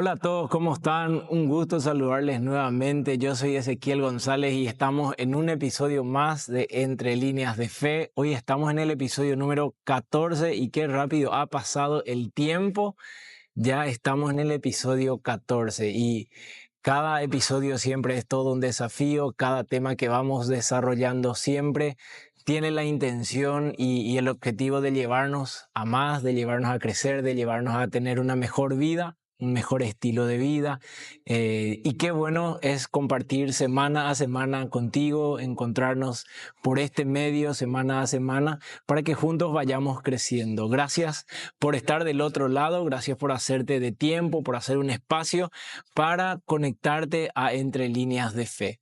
Hola a todos, ¿cómo están? Un gusto saludarles nuevamente. Yo soy Ezequiel González y estamos en un episodio más de Entre Líneas de Fe. Hoy estamos en el episodio número 14 y qué rápido ha pasado el tiempo. Ya estamos en el episodio 14 y cada episodio siempre es todo un desafío. Cada tema que vamos desarrollando siempre tiene la intención y el objetivo de llevarnos a más, de llevarnos a crecer, de llevarnos a tener una mejor vida, un mejor estilo de vida. Y qué bueno es compartir semana a semana contigo, encontrarnos por este medio semana a semana para que juntos vayamos creciendo. Gracias por estar del otro lado, gracias por hacerte de tiempo, por hacer un espacio para conectarte a Entre Líneas de Fe.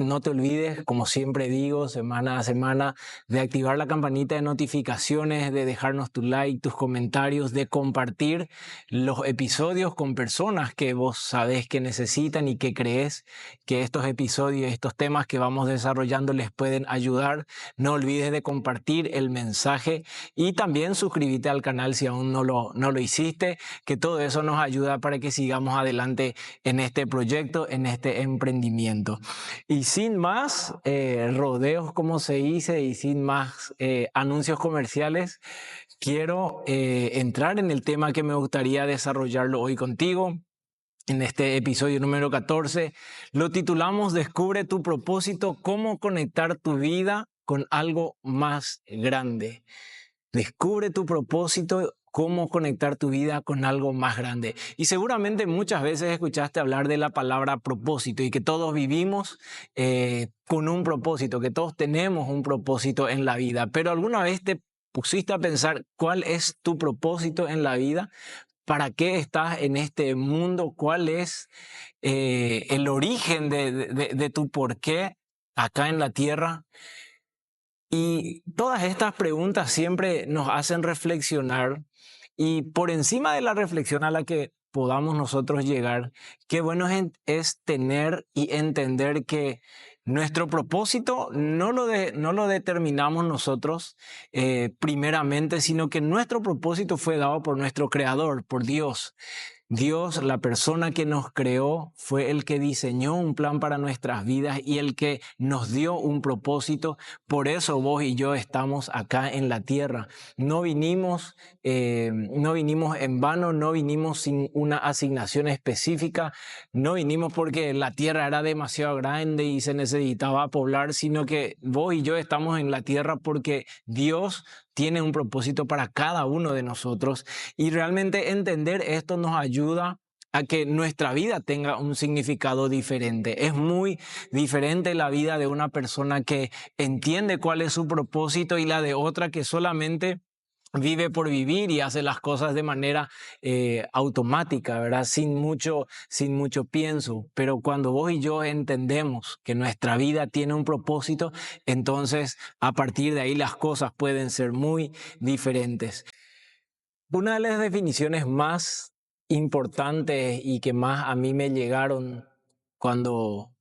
No te olvides, como siempre digo, semana a semana, de activar la campanita de notificaciones, de dejarnos tu like, tus comentarios, de compartir los episodios con personas que vos sabés que necesitan y que crees que estos episodios, estos temas que vamos desarrollando les pueden ayudar. No olvides de compartir el mensaje y también suscribirte al canal si aún no lo hiciste, que todo eso nos ayuda para que sigamos adelante en este proyecto, en este emprendimiento. Y sin más rodeos, como se dice, y sin más anuncios comerciales, quiero entrar en el tema que me gustaría desarrollarlo hoy contigo. En este episodio número 14 lo titulamos Descubre tu propósito, cómo conectar tu vida con algo más grande. Descubre tu propósito, cómo conectar tu vida con algo más grande. Y seguramente muchas veces escuchaste hablar de la palabra propósito y que todos vivimos con un propósito, que todos tenemos un propósito en la vida. Pero ¿alguna vez te pusiste a pensar cuál es tu propósito en la vida? ¿Para qué estás en este mundo? ¿Cuál es el origen de tu por qué acá en la tierra? Y todas estas preguntas siempre nos hacen reflexionar y por encima de la reflexión a la que podamos nosotros llegar, qué bueno es tener y entender que nuestro propósito no lo determinamos nosotros primeramente, sino que nuestro propósito fue dado por nuestro Creador, por Dios. Dios, la persona que nos creó, fue el que diseñó un plan para nuestras vidas y el que nos dio un propósito. Por eso vos y yo estamos acá en la tierra. No vinimos en vano, no vinimos sin una asignación específica, no vinimos porque la tierra era demasiado grande y se necesitaba poblar, sino que vos y yo estamos en la tierra porque Dios tiene un propósito para cada uno de nosotros y realmente entender esto nos ayuda a que nuestra vida tenga un significado diferente. Es muy diferente la vida de una persona que entiende cuál es su propósito y la de otra que solamente vive por vivir y hace las cosas de manera automática, ¿verdad? Sin mucho pienso. Pero cuando vos y yo entendemos que nuestra vida tiene un propósito, entonces a partir de ahí las cosas pueden ser muy diferentes. Una de las definiciones más importantes y que más a mí me llegaron cuando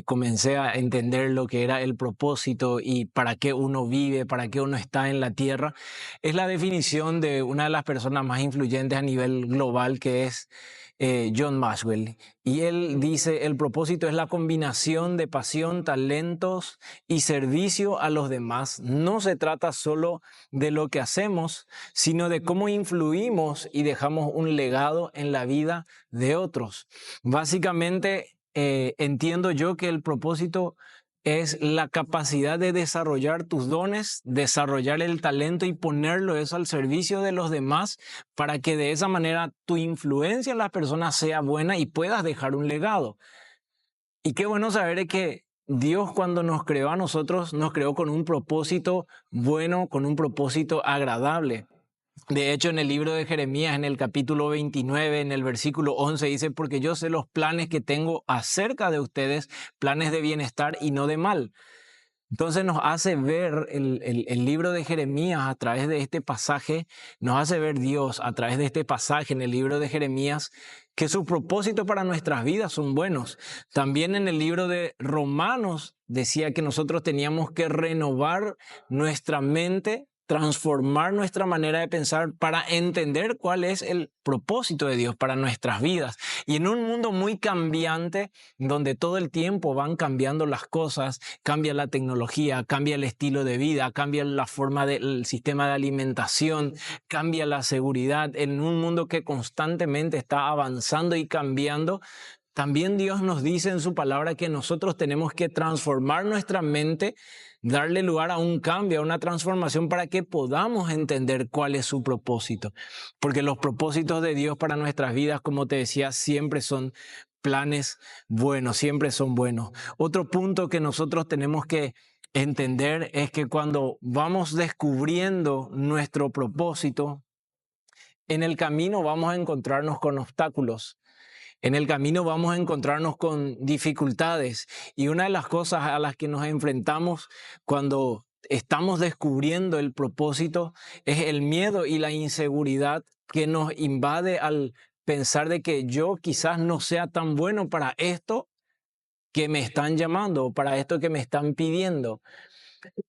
comencé a entender lo que era el propósito y para qué uno vive, para qué uno está en la tierra, es la definición de una de las personas más influyentes a nivel global, que es John Maxwell. Y él dice, el propósito es la combinación de pasión, talentos y servicio a los demás. No se trata solo de lo que hacemos, sino de cómo influimos y dejamos un legado en la vida de otros. Básicamente, entiendo yo que el propósito es la capacidad de desarrollar tus dones, desarrollar el talento y ponerlo eso al servicio de los demás para que de esa manera tu influencia en las personas sea buena y puedas dejar un legado. Y qué bueno saber que Dios, cuando nos creó a nosotros, nos creó con un propósito bueno, con un propósito agradable. De hecho, en el libro de Jeremías, en el capítulo 29, en el versículo 11, dice, porque yo sé los planes que tengo acerca de ustedes, planes de bienestar y no de mal. Entonces nos hace ver el libro de Jeremías a través de este pasaje, nos hace ver Dios a través de este pasaje en el libro de Jeremías, que sus propósitos para nuestras vidas son buenos. También en el libro de Romanos decía que nosotros teníamos que renovar nuestra mente transformar nuestra manera de pensar para entender cuál es el propósito de Dios para nuestras vidas. Y en un mundo muy cambiante, donde todo el tiempo van cambiando las cosas, cambia la tecnología, cambia el estilo de vida, cambia la forma del sistema de alimentación, cambia la seguridad, en un mundo que constantemente está avanzando y cambiando, también Dios nos dice en su palabra que nosotros tenemos que transformar nuestra mente, darle lugar a un cambio, a una transformación para que podamos entender cuál es su propósito. Porque los propósitos de Dios para nuestras vidas, como te decía, siempre son planes buenos, siempre son buenos. Otro punto que nosotros tenemos que entender es que cuando vamos descubriendo nuestro propósito, en el camino vamos a encontrarnos con obstáculos. En el camino vamos a encontrarnos con dificultades y una de las cosas a las que nos enfrentamos cuando estamos descubriendo el propósito es el miedo y la inseguridad que nos invade al pensar de que yo quizás no sea tan bueno para esto que me están llamando o para esto que me están pidiendo.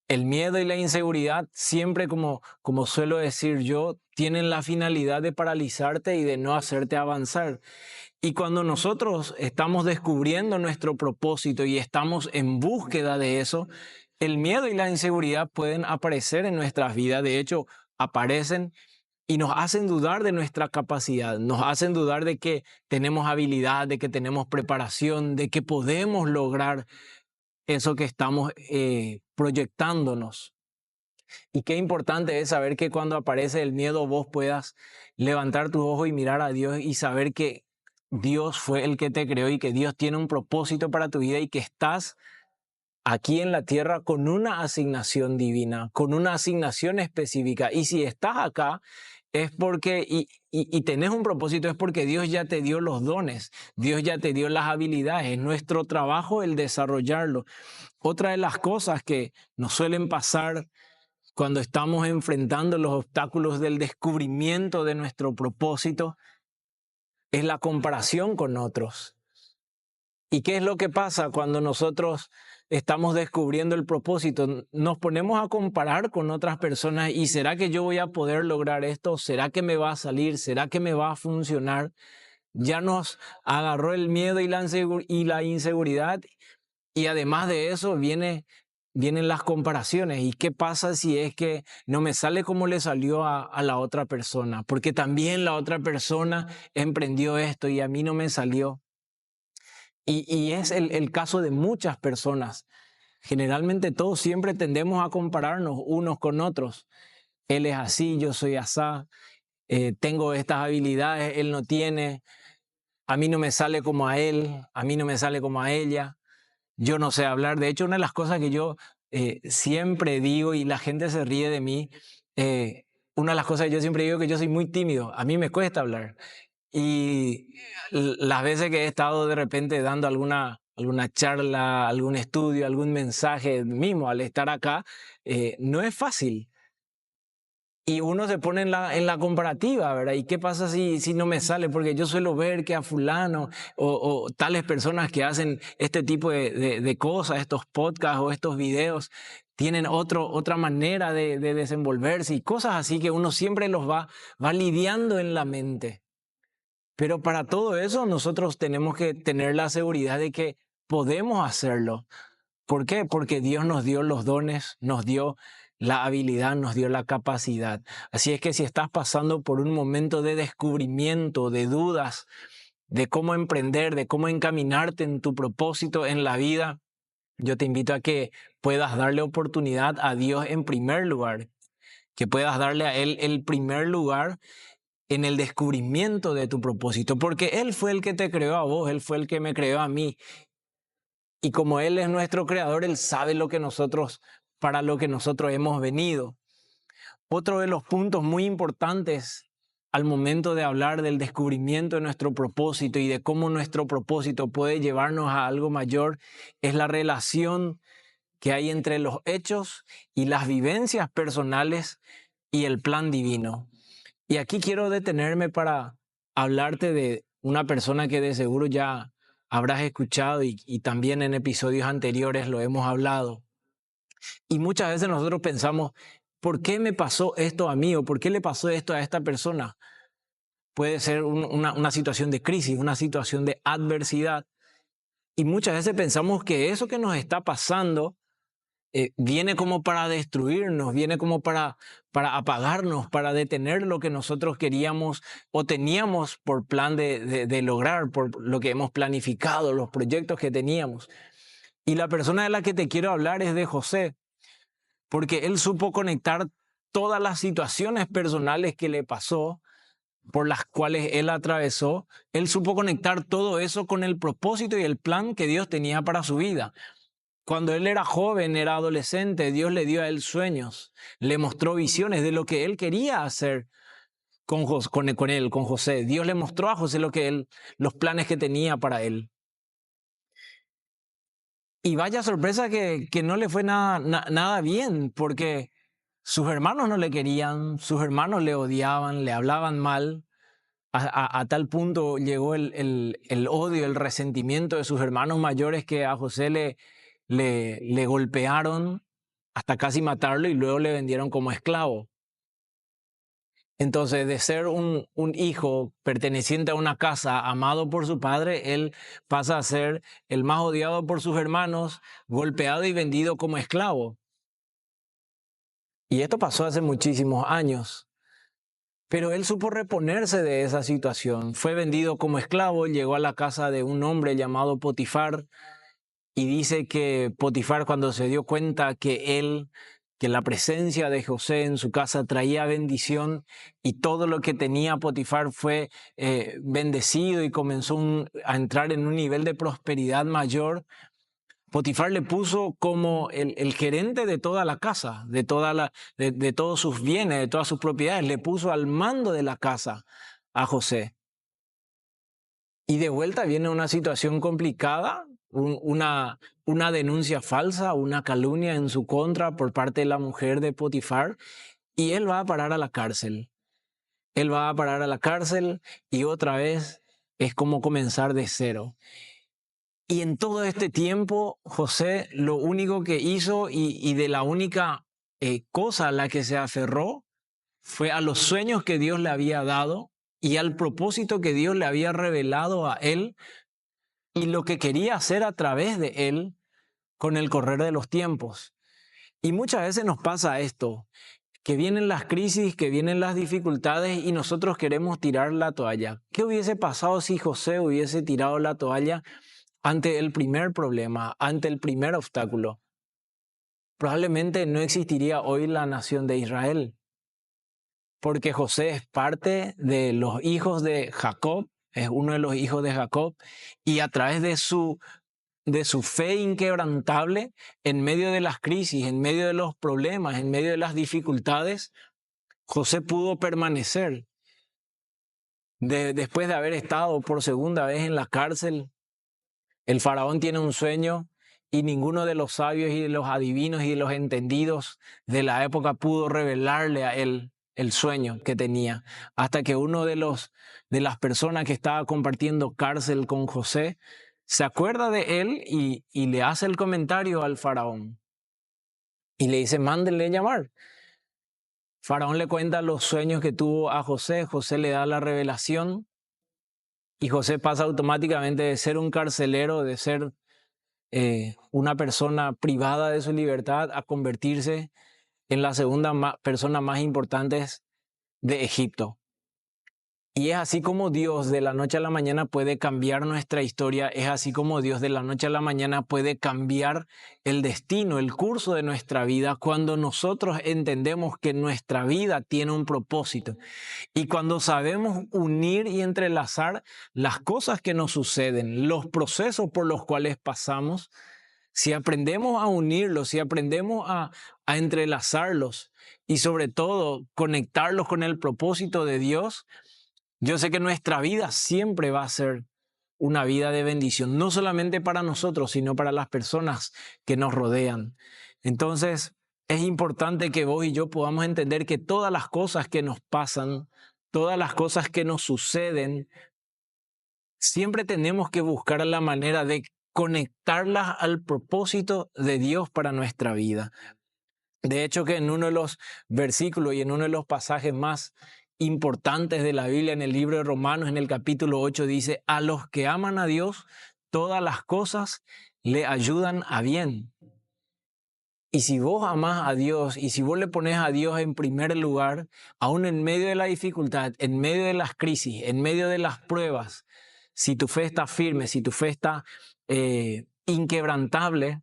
El miedo y la inseguridad siempre, como suelo decir yo, tienen la finalidad de paralizarte y de no hacerte avanzar. Y cuando nosotros estamos descubriendo nuestro propósito y estamos en búsqueda de eso, el miedo y la inseguridad pueden aparecer en nuestras vidas. De hecho, aparecen y nos hacen dudar de nuestra capacidad, nos hacen dudar de que tenemos habilidad, de que tenemos preparación, de que podemos lograr eso que estamos proyectándonos. Y qué importante es saber que cuando aparece el miedo vos puedas levantar tus ojos y mirar a Dios y saber que Dios fue el que te creó y que Dios tiene un propósito para tu vida y que estás aquí en la tierra con una asignación divina, con una asignación específica. Y si estás acá es porque, y tenés un propósito, es porque Dios ya te dio los dones, Dios ya te dio las habilidades, es nuestro trabajo el desarrollarlo. Otra de las cosas que nos suelen pasar cuando estamos enfrentando los obstáculos del descubrimiento de nuestro propósito es la comparación con otros. ¿Y qué es lo que pasa cuando nosotros estamos descubriendo el propósito? Nos ponemos a comparar con otras personas y ¿será que yo voy a poder lograr esto? ¿Será que me va a salir? ¿Será que me va a funcionar? Ya nos agarró el miedo y la inseguridad y además de eso vienen las comparaciones. ¿Y qué pasa si es que no me sale como le salió a la otra persona? Porque también la otra persona emprendió esto y a mí no me salió. Y es el caso de muchas personas. Generalmente todos siempre tendemos a compararnos unos con otros. Él es así, yo soy asá, tengo estas habilidades, él no tiene, a mí no me sale como a él, a mí no me sale como a ella, yo no sé hablar. De hecho, una de las cosas que yo siempre digo y la gente se ríe de mí, eh, una de las cosas que yo siempre digo es que yo soy muy tímido, a mí me cuesta hablar. Y las veces que he estado de repente dando alguna charla, algún estudio, algún mensaje mismo al estar acá, no es fácil. Y uno se pone en la comparativa, ¿verdad? ¿Y qué pasa si no me sale? Porque yo suelo ver que a fulano o tales personas que hacen este tipo de cosas, estos podcasts o estos videos, tienen otra manera de desenvolverse y cosas así que uno siempre los va lidiando en la mente. Pero para todo eso nosotros tenemos que tener la seguridad de que podemos hacerlo. ¿Por qué? Porque Dios nos dio los dones, nos dio la habilidad, nos dio la capacidad. Así es que si estás pasando por un momento de descubrimiento, de dudas, de cómo emprender, de cómo encaminarte en tu propósito en la vida, yo te invito a que puedas darle oportunidad a Dios en primer lugar, que puedas darle a Él el primer lugar en el descubrimiento de tu propósito, porque Él fue el que te creó a vos, Él fue el que me creó a mí. Y como Él es nuestro creador, Él sabe para lo que nosotros hemos venido. Otro de los puntos muy importantes al momento de hablar del descubrimiento de nuestro propósito y de cómo nuestro propósito puede llevarnos a algo mayor es la relación que hay entre los hechos y las vivencias personales y el plan divino. Y aquí quiero detenerme para hablarte de una persona que de seguro ya habrás escuchado y también en episodios anteriores lo hemos hablado. Y muchas veces nosotros pensamos, ¿por qué me pasó esto a mí o por qué le pasó esto a esta persona? Puede ser una situación de crisis, una situación de adversidad. Y muchas veces pensamos que eso que nos está pasando viene como para destruirnos, viene como para apagarnos, para detener lo que nosotros queríamos o teníamos por plan de lograr, por lo que hemos planificado, los proyectos que teníamos. Y la persona de la que te quiero hablar es de José, porque él supo conectar todas las situaciones personales que le pasó, por las cuales él atravesó, él supo conectar todo eso con el propósito y el plan que Dios tenía para su vida. Cuando él era joven, era adolescente, Dios le dio a él sueños, le mostró visiones de lo que él quería hacer con José. Dios le mostró a José los planes que tenía para él. Y vaya sorpresa que no le fue nada bien, porque sus hermanos no le querían, sus hermanos le odiaban, le hablaban mal. A tal punto llegó el odio, el resentimiento de sus hermanos mayores que a José le golpearon hasta casi matarlo y luego le vendieron como esclavo. Entonces, de ser un hijo perteneciente a una casa, amado por su padre, él pasa a ser el más odiado por sus hermanos, golpeado y vendido como esclavo. Y esto pasó hace muchísimos años. Pero él supo reponerse de esa situación. Fue vendido como esclavo, llegó a la casa de un hombre llamado Potifar y dice que Potifar, cuando se dio cuenta que la presencia de José en su casa traía bendición y todo lo que tenía Potifar fue bendecido y comenzó a entrar en un nivel de prosperidad mayor, Potifar le puso como el gerente de toda la casa, de todos sus bienes, de todas sus propiedades, le puso al mando de la casa a José. Y de vuelta viene una situación complicada, una denuncia falsa, una calumnia en su contra por parte de la mujer de Potifar, y él va a parar a la cárcel. Él va a parar a la cárcel y otra vez es como comenzar de cero. Y en todo este tiempo, José lo único que hizo y de la única cosa a la que se aferró fue a los sueños que Dios le había dado y al propósito que Dios le había revelado a él y lo que quería hacer a través de él con el correr de los tiempos. Y muchas veces nos pasa esto, que vienen las crisis, que vienen las dificultades y nosotros queremos tirar la toalla. ¿Qué hubiese pasado si José hubiese tirado la toalla ante el primer problema, ante el primer obstáculo? Probablemente no existiría hoy la nación de Israel, porque José es parte de los hijos de Jacob, es uno de los hijos de Jacob, y a través de su fe inquebrantable, en medio de las crisis, en medio de los problemas, en medio de las dificultades, José pudo permanecer. Después de haber estado por segunda vez en la cárcel, el faraón tiene un sueño y ninguno de los sabios y de los adivinos y de los entendidos de la época pudo revelarle a él el sueño que tenía, hasta que uno de las personas que estaba compartiendo cárcel con José se acuerda de él y le hace el comentario al faraón y le dice: mándenle llamar. Faraón le cuenta los sueños que tuvo a José, José le da la revelación y José pasa automáticamente de ser un carcelero, de ser una persona privada de su libertad, a convertirse en la segunda persona más importante de Egipto. Y es así como Dios de la noche a la mañana puede cambiar nuestra historia, es así como Dios de la noche a la mañana puede cambiar el destino, el curso de nuestra vida, cuando nosotros entendemos que nuestra vida tiene un propósito. Y cuando sabemos unir y entrelazar las cosas que nos suceden, los procesos por los cuales pasamos, si aprendemos a unirlos, si aprendemos a entrelazarlos y sobre todo conectarlos con el propósito de Dios, yo sé que nuestra vida siempre va a ser una vida de bendición, no solamente para nosotros, sino para las personas que nos rodean. Entonces, es importante que vos y yo podamos entender que todas las cosas que nos pasan, todas las cosas que nos suceden, siempre tenemos que buscar la manera de conectarlas al propósito de Dios para nuestra vida. De hecho, que en uno de los versículos y en uno de los pasajes más importantes de la Biblia, en el libro de Romanos, en el capítulo 8, dice, a los que aman a Dios, todas las cosas le ayudan a bien. Y si vos amás a Dios y si vos le pones a Dios en primer lugar, aún en medio de la dificultad, en medio de las crisis, en medio de las pruebas, si tu fe está firme, si tu fe está inquebrantable,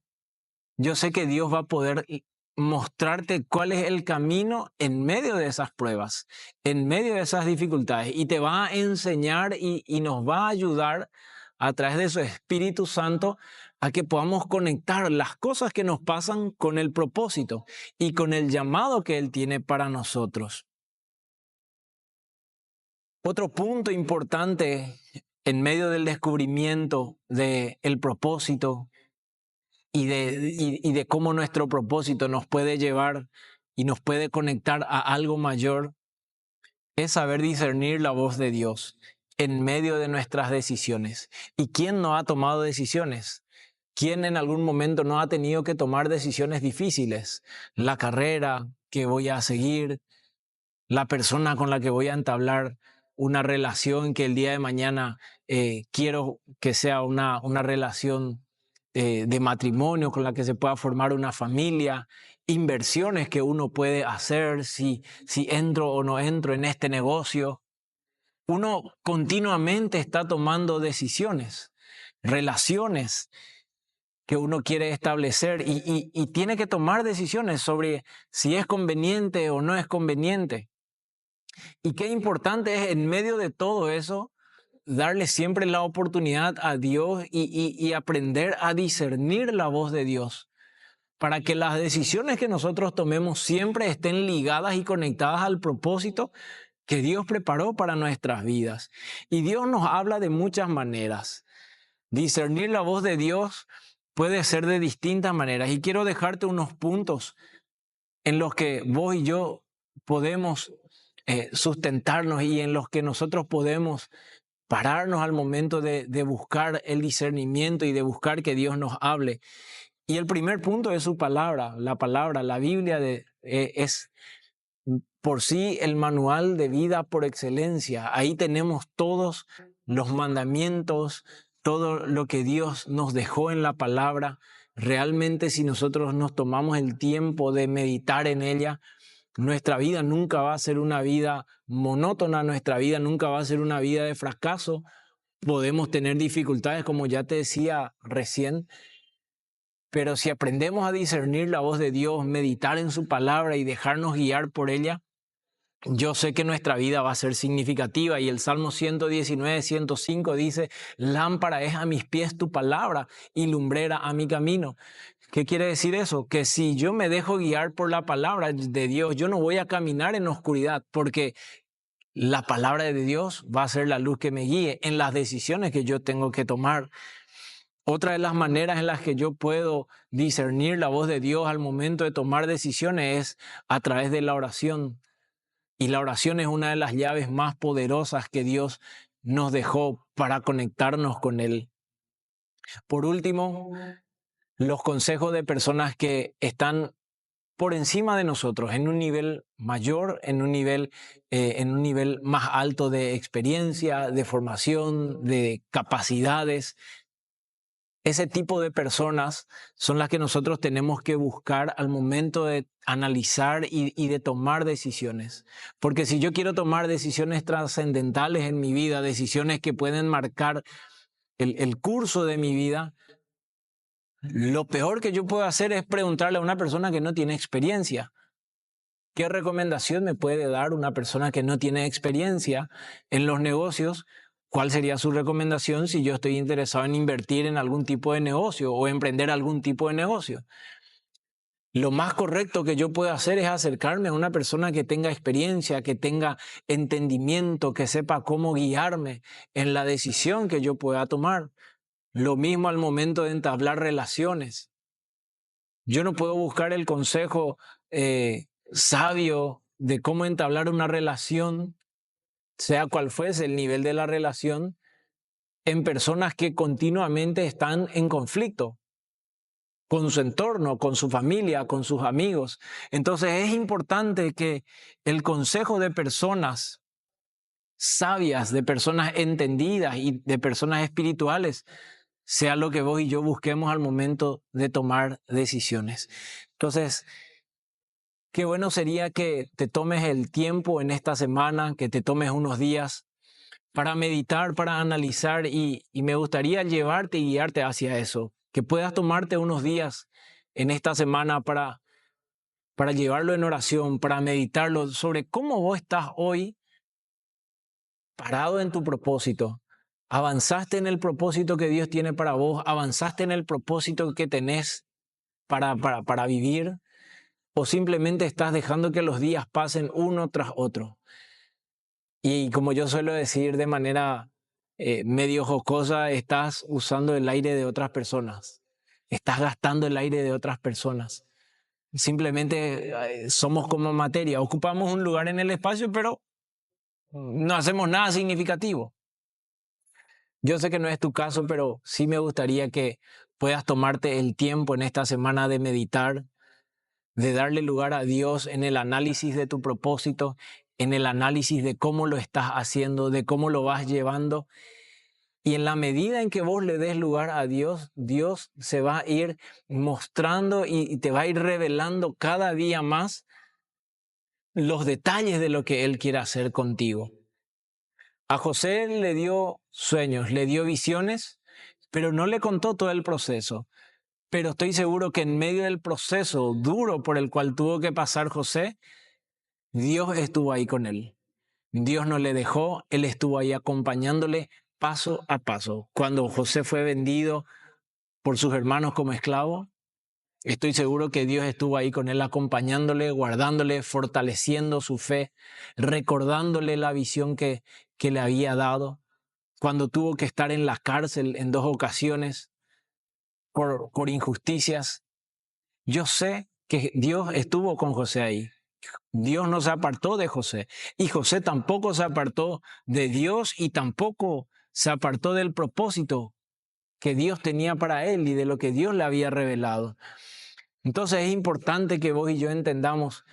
yo sé que Dios va a poder mostrarte cuál es el camino en medio de esas pruebas, en medio de esas dificultades, y te va a enseñar y nos va a ayudar a través de su Espíritu Santo a que podamos conectar las cosas que nos pasan con el propósito y con el llamado que Él tiene para nosotros. Otro punto importante en medio del descubrimiento del propósito y de cómo nuestro propósito nos puede llevar y nos puede conectar a algo mayor, es saber discernir la voz de Dios en medio de nuestras decisiones. ¿Y quién no ha tomado decisiones? ¿Quién en algún momento no ha tenido que tomar decisiones difíciles? La carrera que voy a seguir, la persona con la que voy a entablar una relación que el día de mañana quiero que sea una relación de matrimonio con la que se pueda formar una familia, inversiones que uno puede hacer, si entro o no entro en este negocio. Uno continuamente está tomando decisiones, relaciones que uno quiere establecer y tiene que tomar decisiones sobre si es conveniente o no es conveniente. Y qué importante es en medio de todo eso darle siempre la oportunidad a Dios y aprender a discernir la voz de Dios para que las decisiones que nosotros tomemos siempre estén ligadas y conectadas al propósito que Dios preparó para nuestras vidas. Y Dios nos habla de muchas maneras. Discernir la voz de Dios puede ser de distintas maneras. Y quiero dejarte unos puntos en los que vos y yo podemos sustentarnos y en los que nosotros podemos pararnos al momento de buscar el discernimiento y de buscar que Dios nos hable. Y el primer punto es su palabra, la Biblia es por sí el manual de vida por excelencia. Ahí tenemos todos los mandamientos, todo lo que Dios nos dejó en la palabra. Realmente si nosotros nos tomamos el tiempo de meditar en ella, nuestra vida nunca va a ser una vida monótona, nuestra vida nunca va a ser una vida de fracaso. Podemos tener dificultades, como ya te decía recién, pero si aprendemos a discernir la voz de Dios, meditar en su palabra y dejarnos guiar por ella, yo sé que nuestra vida va a ser significativa. Y el Salmo 119, 105 dice, lámpara es a mis pies tu palabra y lumbrera a mi camino. ¿Qué quiere decir eso? Que si yo me dejo guiar por la palabra de Dios, yo no voy a caminar en oscuridad, porque la palabra de Dios va a ser la luz que me guíe en las decisiones que yo tengo que tomar. Otra de las maneras en las que yo puedo discernir la voz de Dios al momento de tomar decisiones es a través de la oración. Y la oración es una de las llaves más poderosas que Dios nos dejó para conectarnos con Él. Por último, los consejos de personas que están por encima de nosotros, en un nivel mayor, en un nivel más alto de experiencia, de formación, de capacidades. Ese tipo de personas son las que nosotros tenemos que buscar al momento de analizar y de tomar decisiones. Porque si yo quiero tomar decisiones trascendentales en mi vida, decisiones que pueden marcar el curso de mi vida, lo peor que yo puedo hacer es preguntarle a una persona que no tiene experiencia. ¿Qué recomendación me puede dar una persona que no tiene experiencia en los negocios? ¿Cuál sería su recomendación si yo estoy interesado en invertir en algún tipo de negocio o emprender algún tipo de negocio? Lo más correcto que yo puedo hacer es acercarme a una persona que tenga experiencia, que tenga entendimiento, que sepa cómo guiarme en la decisión que yo pueda tomar. Lo mismo al momento de entablar relaciones. Yo no puedo buscar el consejo sabio de cómo entablar una relación, sea cual fuese el nivel de la relación, en personas que continuamente están en conflicto. con su entorno, con su familia, con sus amigos. Entonces es importante que el consejo de personas sabias, de personas entendidas y de personas espirituales sea lo que vos y yo busquemos al momento de tomar decisiones. Entonces, qué bueno sería que te tomes el tiempo en esta semana, que te tomes unos días para meditar, para analizar y me gustaría llevarte y guiarte hacia eso, que puedas tomarte unos días en esta semana para llevarlo en oración, para meditarlo sobre cómo vos estás hoy parado en tu propósito. Avanzaste en el propósito que Dios tiene para vos, avanzaste en el propósito que tenés para vivir, o simplemente estás dejando que los días pasen uno tras otro. Y como yo suelo decir de manera medio jocosa, estás usando el aire de otras personas, estás gastando el aire de otras personas. Simplemente somos como materia, ocupamos un lugar en el espacio, pero no hacemos nada significativo. Yo sé que no es tu caso, pero sí me gustaría que puedas tomarte el tiempo en esta semana de meditar, de darle lugar a Dios en el análisis de tu propósito, en el análisis de cómo lo estás haciendo, de cómo lo vas llevando. Y en la medida en que vos le des lugar a Dios, Dios se va a ir mostrando y te va a ir revelando cada día más los detalles de lo que Él quiere hacer contigo. A José le dio sueños, le dio visiones, pero no le contó todo el proceso. Pero estoy seguro que en medio del proceso duro por el cual tuvo que pasar José, Dios estuvo ahí con él. Dios no le dejó, Él estuvo ahí acompañándole paso a paso. Cuando José fue vendido por sus hermanos como esclavo, estoy seguro que Dios estuvo ahí con él acompañándole, guardándole, fortaleciendo su fe, recordándole la visión que le había dado. Cuando tuvo que estar en la cárcel en 2 ocasiones por injusticias, yo sé que Dios estuvo con José ahí. Dios no se apartó de José y José tampoco se apartó de Dios y tampoco se apartó del propósito que Dios tenía para él y de lo que Dios le había revelado. Entonces es importante que vos y yo entendamos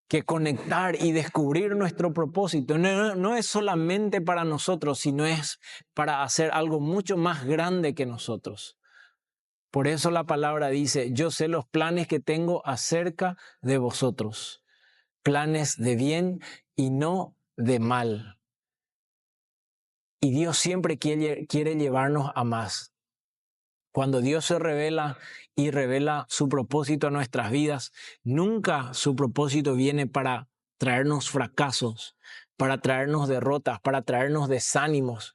que conectar y descubrir nuestro propósito no es solamente para nosotros, sino es para hacer algo mucho más grande que nosotros. Por eso la palabra dice, yo sé los planes que tengo acerca de vosotros, planes de bien y no de mal. Y Dios siempre quiere llevarnos a más. Cuando Dios se revela y revela su propósito a nuestras vidas, nunca su propósito viene para traernos fracasos, para traernos derrotas, para traernos desánimos,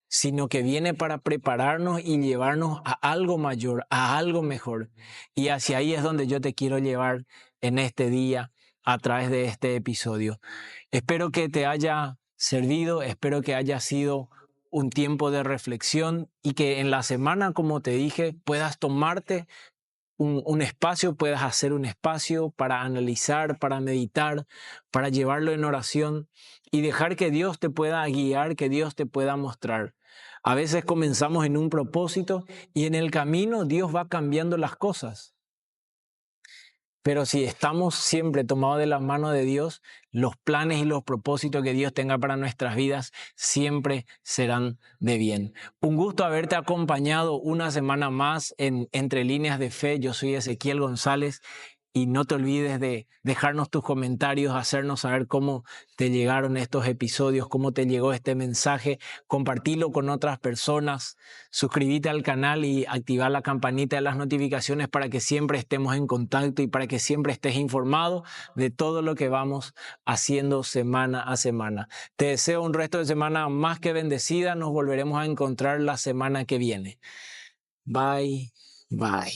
sino que viene para prepararnos y llevarnos a algo mayor, a algo mejor. Y hacia ahí es donde yo te quiero llevar en este día a través de este episodio. Espero que te haya servido, espero que haya sido un tiempo de reflexión y que en la semana, como te dije, puedas tomarte un espacio, puedas hacer un espacio para analizar, para meditar, para llevarlo en oración y dejar que Dios te pueda guiar, que Dios te pueda mostrar. A veces comenzamos en un propósito y en el camino Dios va cambiando las cosas. Pero si estamos siempre tomados de la mano de Dios, los planes y los propósitos que Dios tenga para nuestras vidas siempre serán de bien. Un gusto haberte acompañado una semana más en Entre Líneas de Fe. Yo soy Ezequiel González. Y no te olvides de dejarnos tus comentarios, hacernos saber cómo te llegaron estos episodios, cómo te llegó este mensaje, compartirlo con otras personas, suscríbete al canal y activar la campanita de las notificaciones para que siempre estemos en contacto y para que siempre estés informado de todo lo que vamos haciendo semana a semana. Te deseo un resto de semana más que bendecida. Nos volveremos a encontrar la semana que viene. Bye, bye.